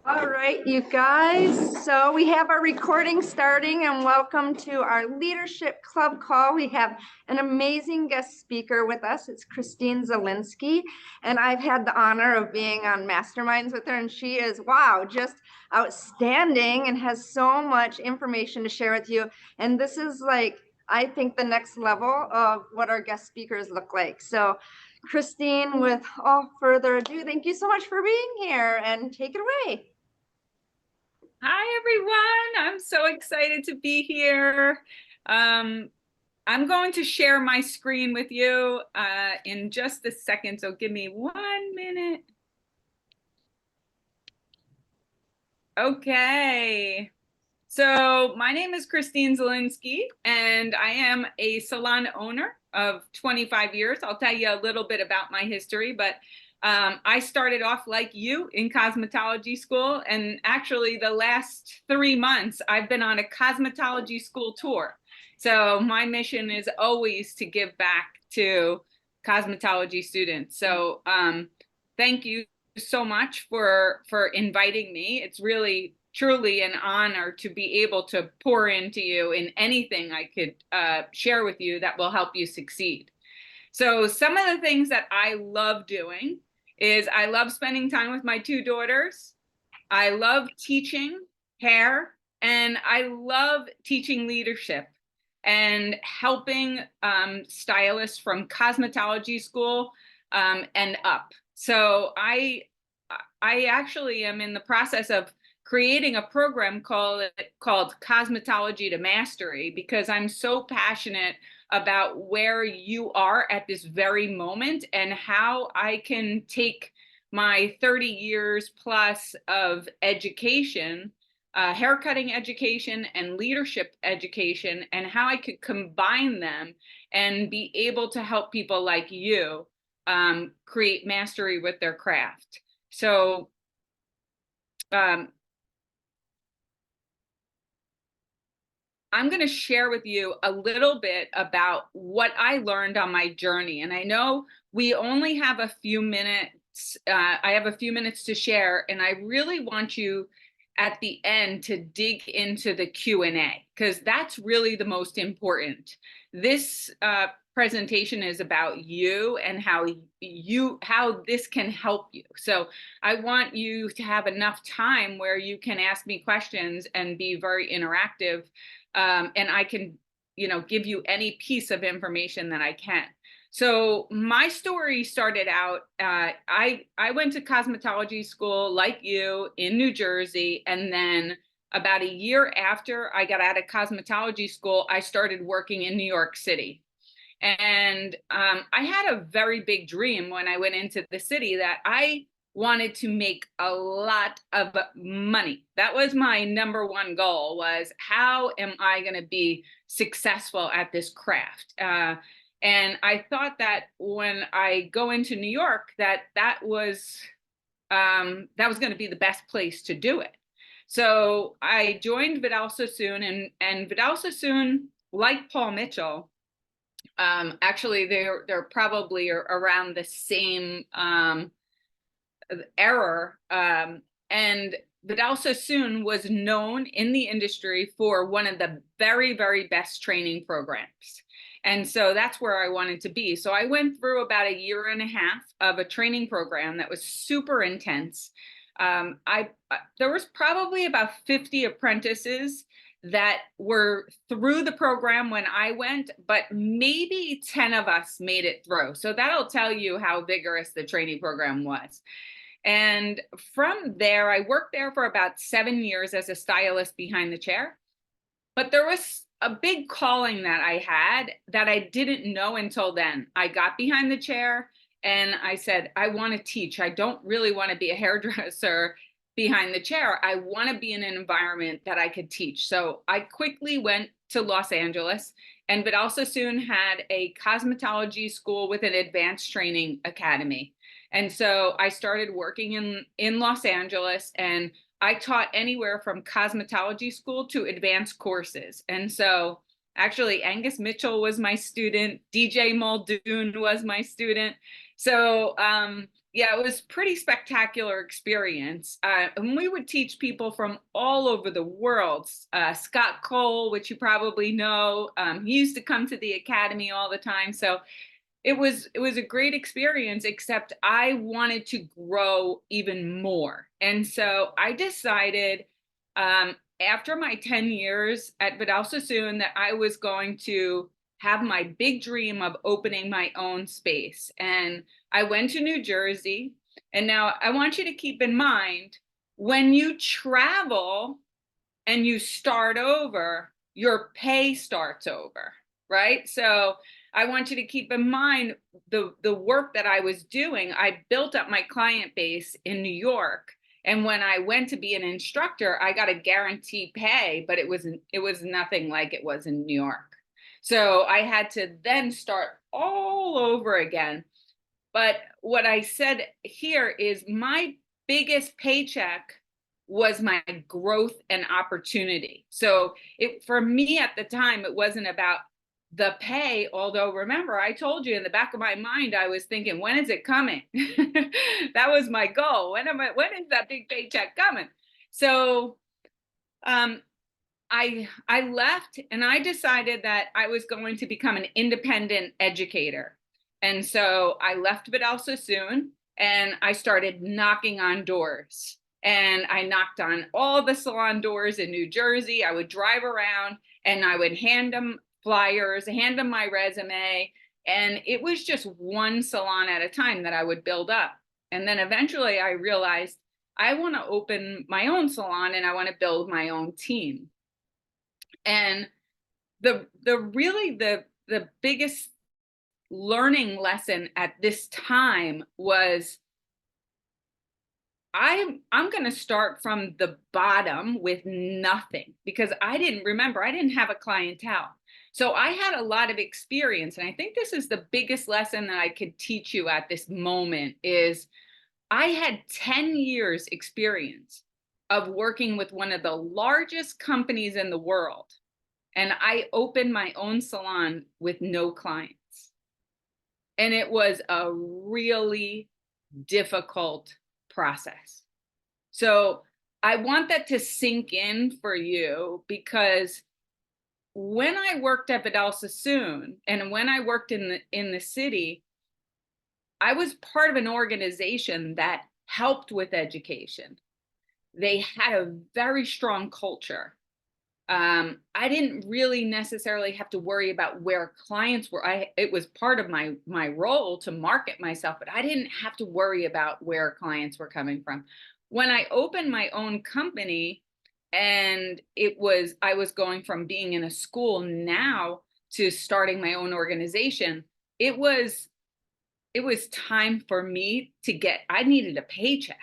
All right, you guys. So we have our recording starting, and welcome to our Leadership Club call. We have an amazing guest speaker with us. It's Christine Zilinski, and I've had the honor of being on Masterminds with her, and she is, wow, just outstanding and has so much information to share with you. And this is like, I think, the next level of what our guest speakers look like. So Christine, with all further ado, thank you so much for being here, and take it away. Hi, everyone. I'm so excited to be here. I'm going to share my screen with you in just a second, so give me 1 minute. Okay. So my name is Christine Zilinski, and I am a salon owner of 25 years. I'll tell you a little bit about my history, but I started off like you in cosmetology school, and actually the last 3 months I've been on a cosmetology school tour. So my mission is always to give back to cosmetology students. So thank you so much for inviting me. It's really truly an honor to be able to pour into you in anything I could share with you that will help you succeed. So some of the things that I love doing is I love spending time with my two daughters. I love teaching hair, and I love teaching leadership and helping stylists from cosmetology school and up. So I actually am in the process of creating a program called Cosmetology to Mastery, because I'm so passionate about where you are at this very moment and how I can take my 30 years plus of education, haircutting education and leadership education, and how I could combine them and be able to help people like you create mastery with their craft. So I'm going to share with you a little bit about what I learned on my journey. And I know we only have a few minutes. I have a few minutes to share, and I really want you at the end to dig into the Q&A, because that's really the most important. This presentation is about you and how this can help you. So I want you to have enough time where you can ask me questions and be very interactive. And I can, give you any piece of information that I can. So my story started out, I went to cosmetology school like you in New Jersey. And then about a year after I got out of cosmetology school, I started working in New York City. And I had a very big dream when I went into the city that I wanted to make a lot of money. That was my number one goal, was how am I going to be successful at this craft? And I thought that when I go into New York, that was going to be the best place to do it. So I joined Vidal Sassoon, and Vidal Sassoon, like Paul Mitchell, actually they're probably around the same era. And Vidal Sassoon was known in the industry for one of the very, very best training programs. And so that's where I wanted to be. So I went through about a year and a half of a training program that was super intense. There was probably about 50 apprentices that were through the program when I went, but maybe 10 of us made it through. So that'll tell you how vigorous the training program was. And from there, I worked there for about 7 years as a stylist behind the chair. But there was a big calling that I had that I didn't know until then. I got behind the chair and I said, I want to teach. I don't really want to be a hairdresser behind the chair. I want to be in an environment that I could teach. So I quickly went to Los Angeles, and Vidal Sassoon had a cosmetology school with an advanced training academy. And so I started working in Los Angeles, and I taught anywhere from cosmetology school to advanced courses. And so actually Angus Mitchell was my student, DJ Muldoon was my student. So Yeah, it was pretty spectacular experience. And we would teach people from all over the world. Scott Cole, which you probably know, he used to come to the academy all the time. So it was a great experience, except I wanted to grow even more. And so I decided after my 10 years at Vidal Sassoon that I was going to have my big dream of opening my own space. And I went to New Jersey. And now I want you to keep in mind, when you travel and you start over, your pay starts over, right? So I want you to keep in mind the work that I was doing. I built up my client base in New York. And when I went to be an instructor, I got a guaranteed pay, but it was nothing like it was in New York. So I had to then start all over again. But what I said here is my biggest paycheck was my growth and opportunity. So for me at the time, it wasn't about the pay. Although remember, I told you in the back of my mind, I was thinking, when is it coming? That was my goal. When is that big paycheck coming? So I left and I decided that I was going to become an independent educator. And so I left Vidal Sassoon and I started knocking on doors. And I knocked on all the salon doors in New Jersey. I would drive around and I would hand them flyers, hand them my resume. And it was just one salon at a time that I would build up. And then eventually I realized I want to open my own salon and I want to build my own team. And the biggest learning lesson at this time was I'm going to start from the bottom with nothing, because I didn't have a clientele. So I had a lot of experience. And I think this is the biggest lesson that I could teach you at this moment is I had 10 years experience of working with one of the largest companies in the world. And I opened my own salon with no clients. And it was a really difficult process. So I want that to sink in for you, because when I worked at Vidal Sassoon and when I worked in the city, I was part of an organization that helped with education. They had a very strong culture. I didn't really necessarily have to worry about where clients were. It was part of my role to market myself, but I didn't have to worry about where clients were coming from. When I opened my own company, and I was going from being in a school now to starting my own organization, it was time for me I needed a paycheck.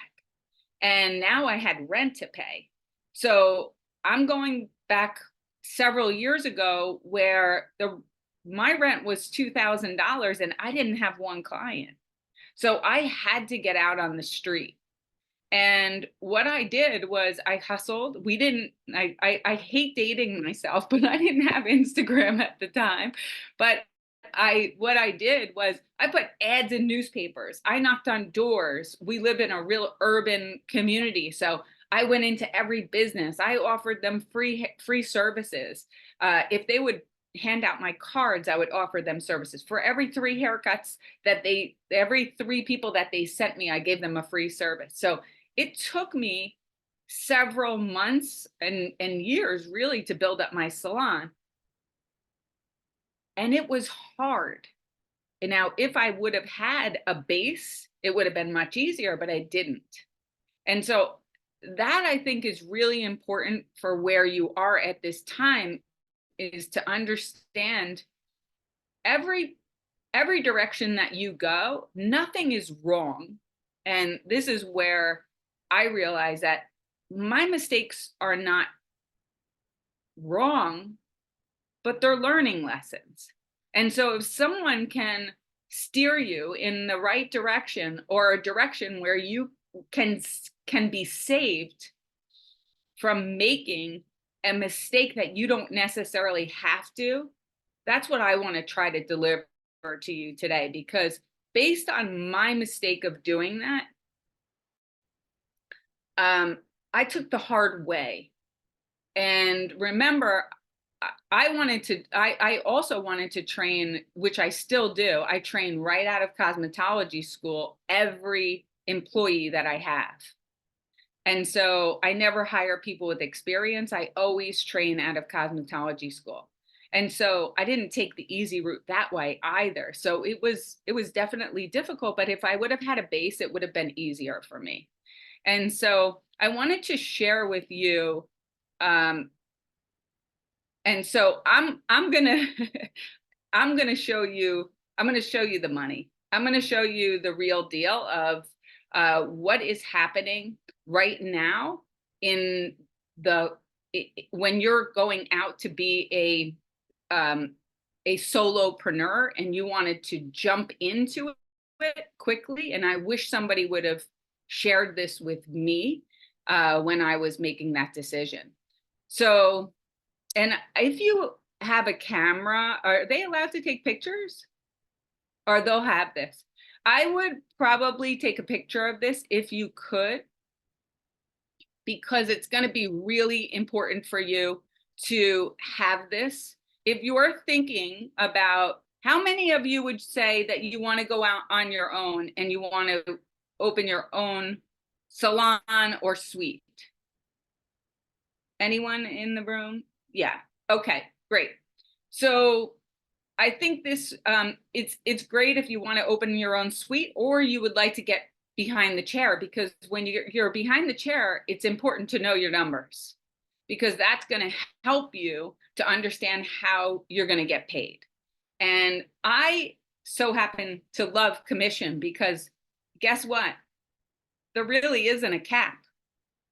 And now I had rent to pay. So I'm going back several years ago where my rent was $2,000 and I didn't have one client. So I had to get out on the street. And what I did was I hustled. I hate dating myself, but I didn't have Instagram at the time. But what I did was I put ads in newspapers. I knocked on doors. We live in a real urban community. So I went into every business. I offered them free services. If they would hand out my cards, I would offer them services. For every 3 haircuts every 3 people that they sent me, I gave them a free service. So it took me several months and years really to build up my salon. And it was hard. And now, if I would have had a base, it would have been much easier, but I didn't. And so that, I think, is really important for where you are at this time, is to understand every direction that you go, nothing is wrong. And this is where I realize that my mistakes are not wrong, but they're learning lessons. And so if someone can steer you in the right direction, or a direction where you can be saved from making a mistake that you don't necessarily have to, that's what I want to try to deliver to you today. Because based on my mistake of doing that, I took the hard way. And remember, I also wanted to train, which I still do. I train right out of cosmetology school every employee that I have. And so I never hire people with experience. I always train out of cosmetology school. And so I didn't take the easy route that way either. So it was definitely difficult, but if I would have had a base, it would have been easier for me. And so I wanted to share with you, and so I'm gonna I'm gonna show you the money. I'm gonna show you the real deal of what is happening right now in the when you're going out to be a solopreneur and you wanted to jump into it quickly. And I wish somebody would have shared this with me when I was making that decision. So, and if you have a camera, are they allowed to take pictures? Or they'll have this. I would probably take a picture of this if you could, because it's going to be really important for you to have this. If you're thinking about, how many of you would say that you want to go out on your own and you want to open your own salon or suite? Anyone in the room? Yeah. Okay, great. So I think this it's great if you want to open your own suite, or you would like to get behind the chair, because when you're behind the chair, it's important to know your numbers, because that's going to help you to understand how you're going to get paid. And I so happen to love commission, because guess what? There really isn't a cap,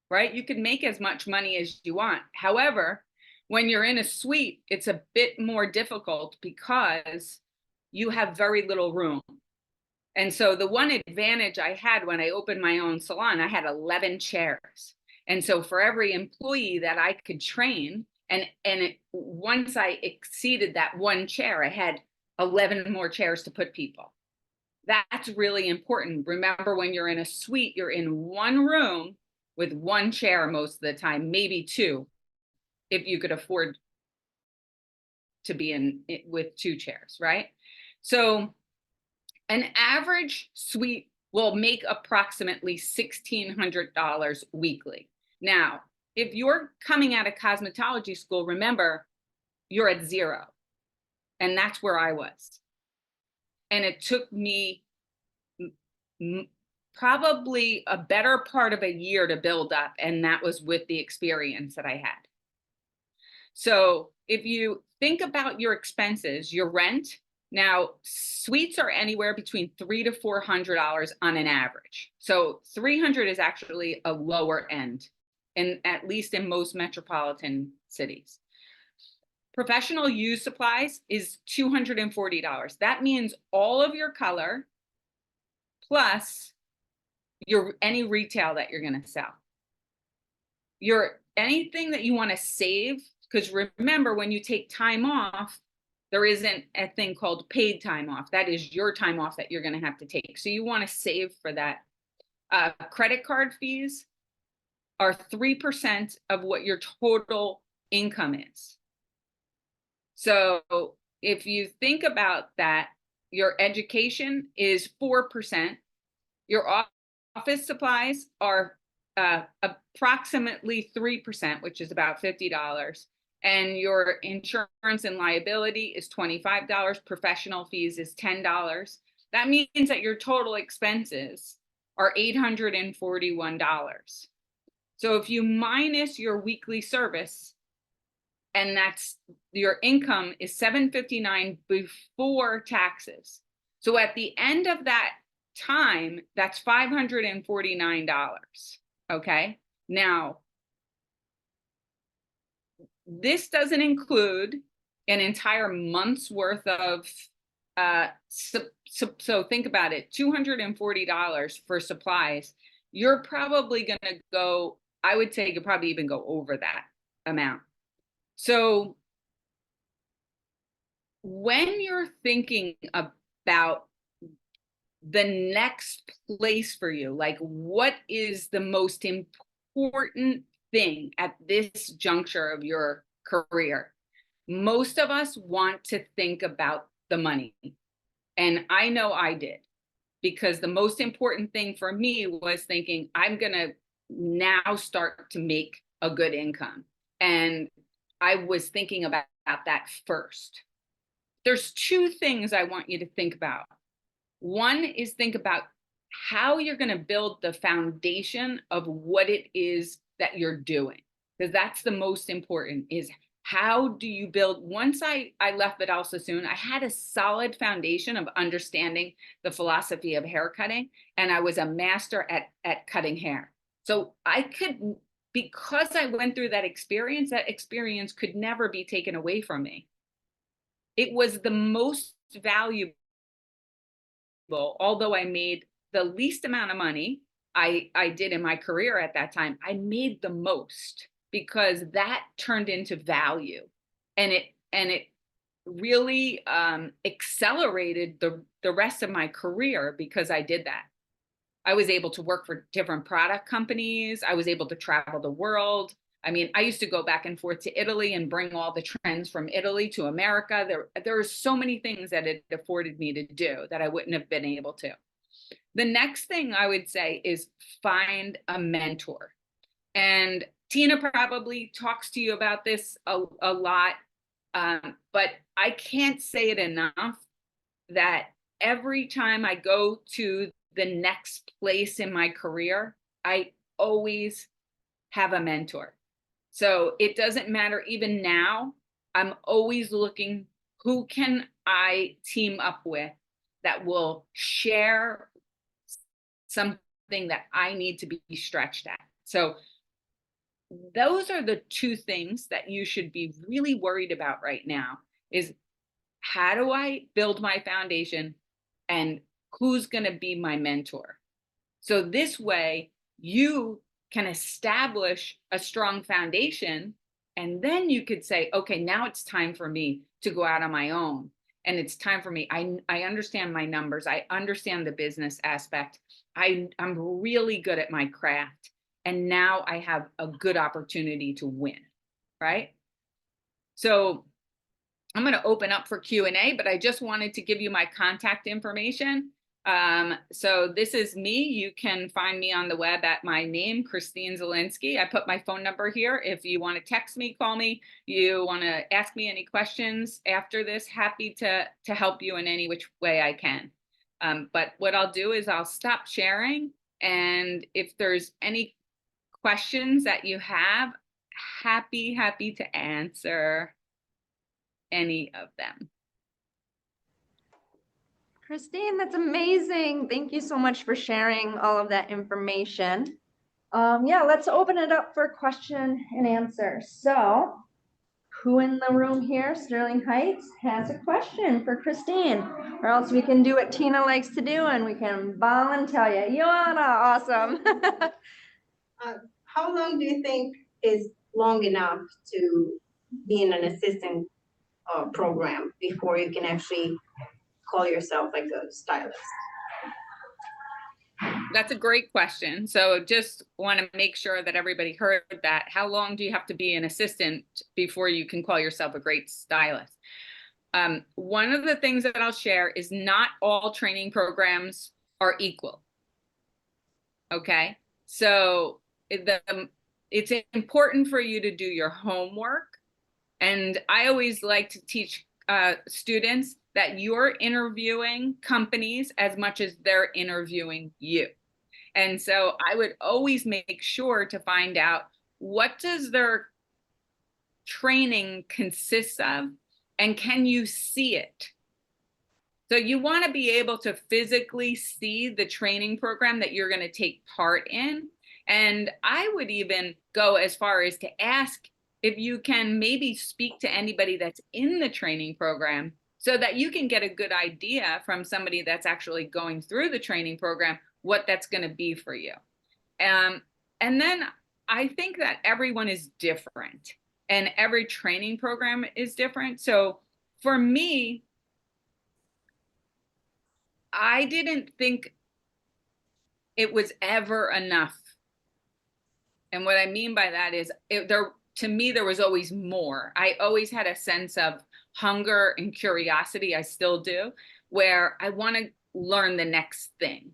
right? You can make as much money as you want. However, when you're in a suite, it's a bit more difficult because you have very little room. And so the one advantage I had when I opened my own salon, I had 11 chairs. And so for every employee that I could train, once I exceeded that one chair, I had 11 more chairs to put people. That's really important. Remember, when you're in a suite, you're in one room with one chair most of the time, maybe two, if you could afford to be in it with two chairs, right? So an average suite will make approximately $1,600 weekly. Now, if you're coming out of cosmetology school, remember, you're at zero. And that's where I was. And it took me probably a better part of a year to build up. And that was with the experience that I had. So if you think about your expenses, your rent, now suites are anywhere between $300 to $400 on an average. So 300 is actually a lower end, and at least in most metropolitan cities. Professional use supplies is $240. That means all of your color plus any retail that you're going to sell. Anything that you want to save, because remember, when you take time off, there isn't a thing called paid time off. That is your time off that you're going to have to take. So you want to save for that. Credit card fees are 3% of what your total income is. So if you think about that, your education is 4%. Your office supplies are approximately 3%, which is about $50. And your insurance and liability is $25. Professional fees is $10. That means that your total expenses are $841. So if you minus your weekly service, and that's your income is $759 before taxes. So at the end of that time, that's $549. Okay. Now, this doesn't include an entire month's worth of, so think about it, $240 for supplies. You're probably going to go, I would say you could probably even go over that amount. So when you're thinking about the next place for you. Like, what is the most important thing at this juncture of your career? Most of us want to think about the money. And I know I did, because the most important thing for me was thinking, I'm going to now start to make a good income. And I was thinking about that first. There's two things I want you to think about. One is think about how you're going to build the foundation of what it is that you're doing, because that's the most important. Is how do you build? Once I left Vidal Sassoon, I had a solid foundation of understanding the philosophy of hair cutting, and I was a master at cutting hair. So I could, because I went through that experience could never be taken away from me. It was the most valuable, although I made the least amount of money I did in my career at that time. I made the most, because that turned into value, and it really accelerated the rest of my career because I did that. I was able to work for different product companies. I was able to travel the world. I mean, I used to go back and forth to Italy and bring all the trends from Italy to America. There were so many things that it afforded me to do that I wouldn't have been able to. The next thing I would say is find a mentor. And Tina probably talks to you about this a lot, but I can't say it enough that every time I go to the next place in my career, I always have a mentor. So it doesn't matter, even now, I'm always looking, who can I team up with that will share something that I need to be stretched at. So those are the two things that you should be really worried about right now, is how do I build my foundation, and who's going to be my mentor? So this way you can establish a strong foundation, and then you could say, okay, now it's time for me to go out on my own. And it's time for me. I understand my numbers. I understand the business aspect. I'm really good at my craft. And now I have a good opportunity to win, right? So I'm going to open up for Q&A, but I just wanted to give you my contact information. So this is me. You can find me on the web at my name, Christine Zilinski. I put my phone number here. If you want to text me, call me, you want to ask me any questions after this, happy to help you in any which way I can. But what I'll do is I'll stop sharing. And if there's any questions that you have, happy to answer any of them. Christine, that's amazing. Thank you so much for sharing all of that information. Yeah, let's open it up for question and answer. So, who in the room here, Sterling Heights, has a question for Christine? Or else we can do what Tina likes to do and we can volunteer you. Joanna, awesome. How long do you think is long enough to be in an assistant program before you can actually call yourself like a stylist? That's a great question. So just want to make sure that everybody heard that. How long do you have to be an assistant before you can call yourself a great stylist? One of the things that I'll share is not all training programs are equal. Okay, so it's important for you to do your homework. And I always like to teach students that you're interviewing companies as much as they're interviewing you. And so I would always make sure to find out, what does their training consist of, and can you see it? So you want to be able to physically see the training program that you're going to take part in. And I would even go as far as to ask if you can maybe speak to anybody that's in the training program, so that you can get a good idea from somebody that's actually going through the training program what that's going to be for you. And then I think that everyone is different, and every training program is different. So for me, I didn't think it was ever enough. And what I mean by that is to me, there was always more. I always had a sense of hunger and curiosity. I still do, where I want to learn the next thing.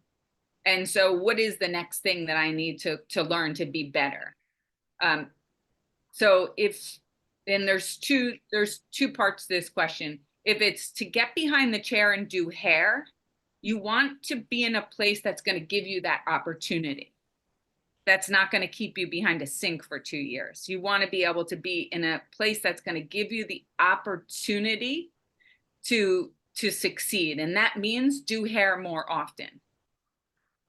And so what is the next thing that I need to learn to be better? So there's two parts to this question. If it's to get behind the chair and do hair, you want to be in a place that's going to give you that opportunity. That's not going to keep you behind a sink for 2 years. You want to be able to be in a place that's going to give you the opportunity to succeed. And that means do hair more often.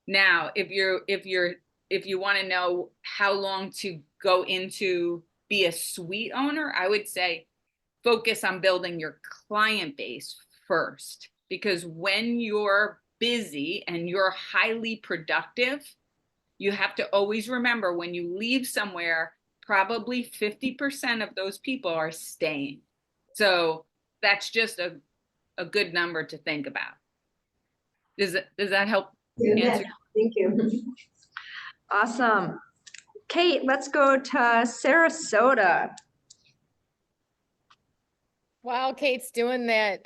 Now, if you want to know how long to go into be a suite owner, I would say focus on building your client base first, because when you're busy and you're highly productive, you have to always remember when you leave somewhere, probably 50% of those people are staying. So that's just a good number to think about. Does that help answer? Thank you. Awesome. Kate, let's go to Sarasota. While Kate's doing that,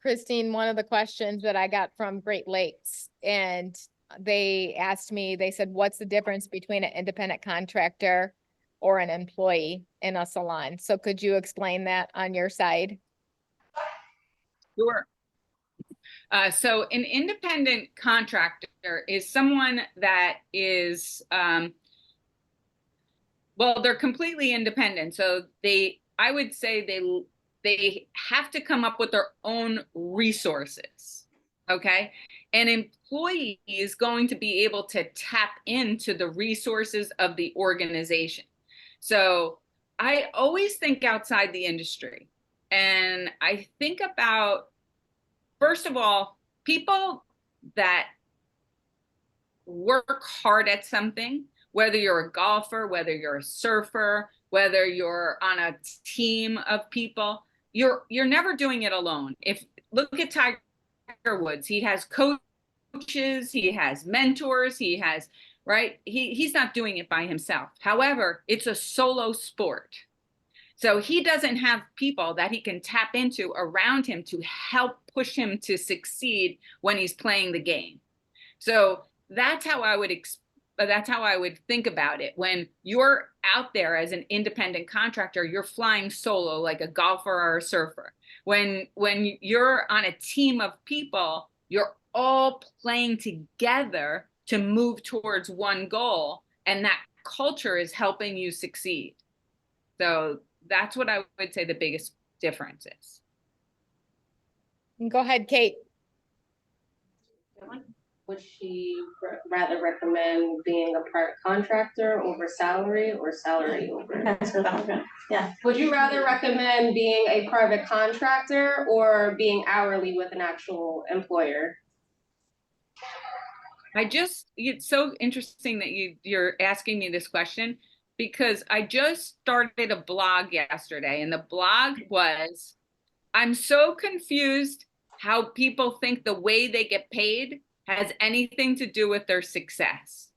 Christine, one of the questions that I got from Great Lakes, and they asked me, they said, what's the difference between an independent contractor or an employee in a salon? So could you explain that on your side? Sure. So an independent contractor is someone that is, well, they're completely independent. So I would say they have to come up with their own resources. Okay. An employee is going to be able to tap into the resources of the organization. So I always think outside the industry, and I think about, first of all, people that work hard at something, whether you're a golfer, whether you're a surfer, whether you're on a team of people, you're never doing it alone. Look at Tiger Woods, he has coaches, he has mentors, right? He's not doing it by himself. However, it's a solo sport. So he doesn't have people that he can tap into around him to help push him to succeed when he's playing the game. So that's how I would think about it. When you're out there as an independent contractor, you're flying solo like a golfer or a surfer. When you're on a team of people, you're all playing together to move towards one goal, and that culture is helping you succeed. So that's what I would say the biggest difference is. Go ahead, Kate. Would she rather recommend being a part contractor over salary or salary over? That's for that one. Yeah. Would you rather recommend being a private contractor or being hourly with an actual employer? It's so interesting that you're asking me this question, because I just started a blog yesterday, and the blog was, I'm so confused how people think the way they get paid has anything to do with their success.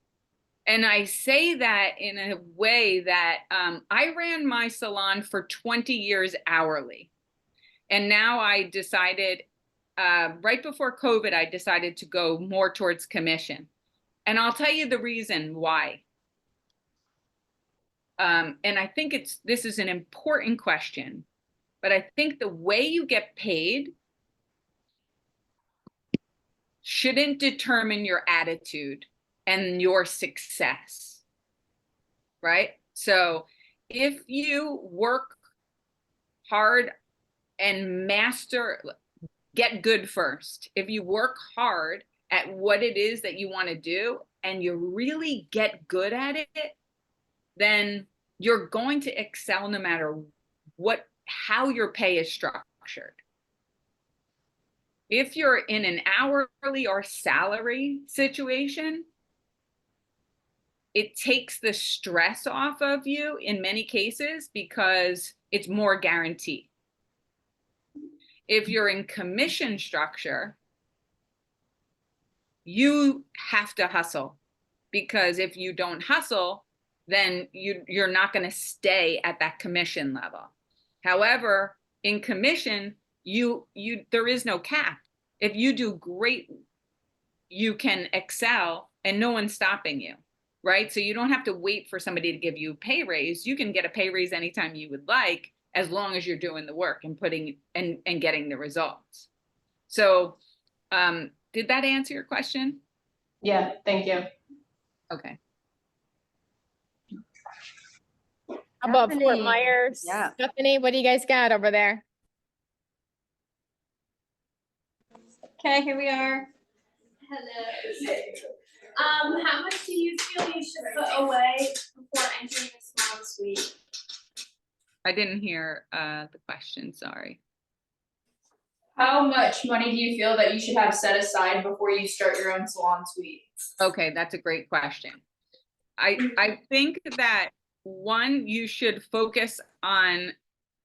And I say that in a way that I ran my salon for 20 years hourly. And now I decided, right before COVID, I decided to go more towards commission. And I'll tell you the reason why. And I think this is an important question, but I think the way you get paid shouldn't determine your attitude and your success, right? So if you work hard and get good first, if you work hard at what it is that you want to do and you really get good at it, then you're going to excel no matter how your pay is structured. If you're in an hourly or salary situation, it takes the stress off of you in many cases because it's more guaranteed. If you're in commission structure, you have to hustle, because if you don't hustle, then you're not going to stay at that commission level. However, in commission, there is no cap. If you do great, you can excel and no one's stopping you, right? So you don't have to wait for somebody to give you a pay raise. You can get a pay raise anytime you would like, as long as you're doing the work and putting and getting the results. So did that answer your question? Yeah, thank you. Okay. How about Fort Stephanie. Myers? Yeah. Stephanie, what do you guys got over there? Okay, here we are. Hello. How much do you feel you should put away before entering the small suite? I didn't hear the question, sorry. How much money do you feel that you should have set aside before you start your own salon suite? Okay, that's a great question. I think that one, you should focus on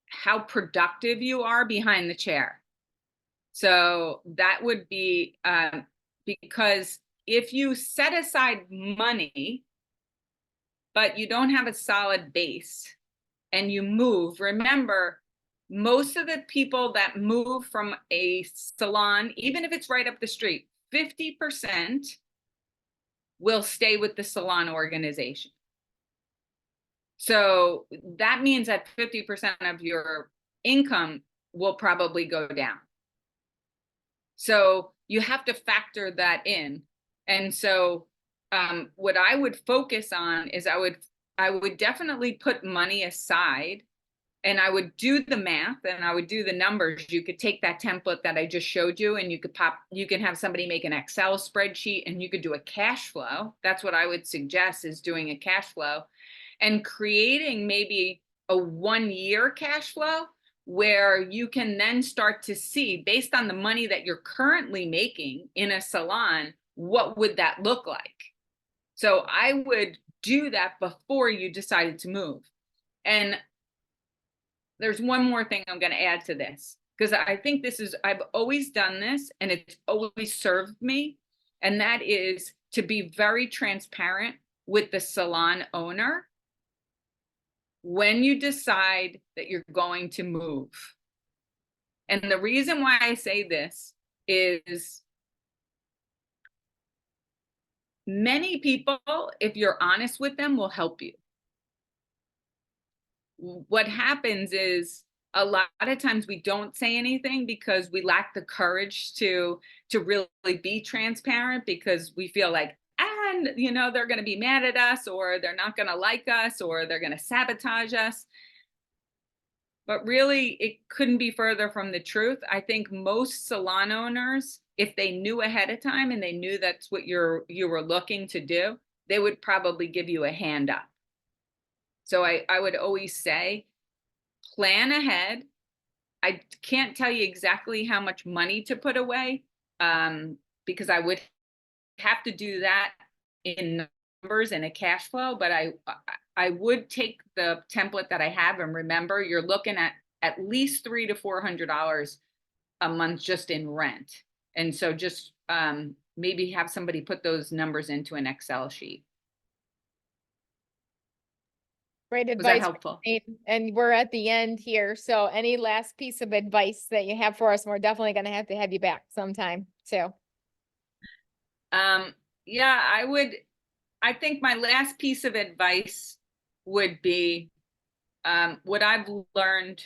how productive you are behind the chair. So that would be because if you set aside money, but you don't have a solid base and you move, remember, most of the people that move from a salon, even if it's right up the street, 50% will stay with the salon organization. So that means that 50% of your income will probably go down. So you have to factor that in. And so what I would focus on is I would definitely put money aside, and I would do the math and I would do the numbers. You could take that template that I just showed you and you can have somebody make an Excel spreadsheet and you could do a cash flow. That's what I would suggest, is doing a cash flow and creating maybe a 1-year cash flow where you can then start to see, based on the money that you're currently making in a salon, what would that look like? So I would do that before you decided to move. And there's one more thing I'm going to add to this, because I think I've always done this and it's always served me. And that is to be very transparent with the salon owner when you decide that you're going to move. And the reason why I say this is many people, if you're honest with them, will help you. What happens is a lot of times we don't say anything because we lack the courage to really be transparent, because we feel like, they're going to be mad at us, or they're not going to like us, or they're going to sabotage us. But really, it couldn't be further from the truth. I think most salon owners, if they knew ahead of time and they knew that's what you were looking to do, they would probably give you a hand up. So I would always say, plan ahead. I can't tell you exactly how much money to put away, because I would have to do that in numbers and a cash flow, but I would take the template that I have, and remember, you're looking at least $300 to $400 a month just in rent. And so just maybe have somebody put those numbers into an Excel sheet. Great Was that advice. helpful? Christine. And we're at the end here. So any last piece of advice that you have for us? We're definitely going to have you back sometime too. Yeah, I think my last piece of advice would be, what I've learned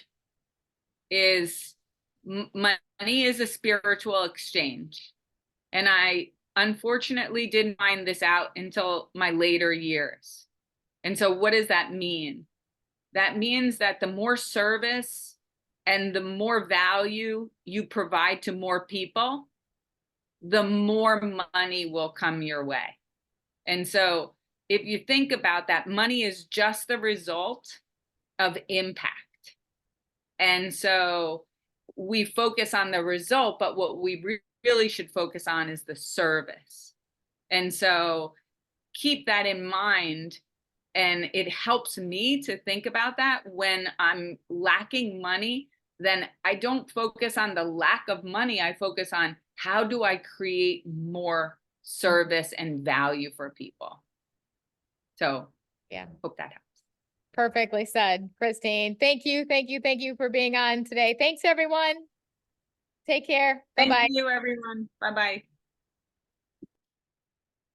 is money is a spiritual exchange. And I unfortunately didn't find this out until my later years. And so what does that mean? That means that the more service and the more value you provide to more people, the more money will come your way. And so if you think about that, money is just the result of impact. And so we focus on the result, but what we really should focus on is the service. And so keep that in mind. And it helps me to think about that when I'm lacking money. Then I don't focus on the lack of money. I focus on, how do I create more service and value for people. So Yeah. hope that helps. Perfectly said, Christine. Thank you, thank you, thank you for being on today. Thanks, everyone. Take care. Thank Bye-bye. you, everyone. Bye-bye.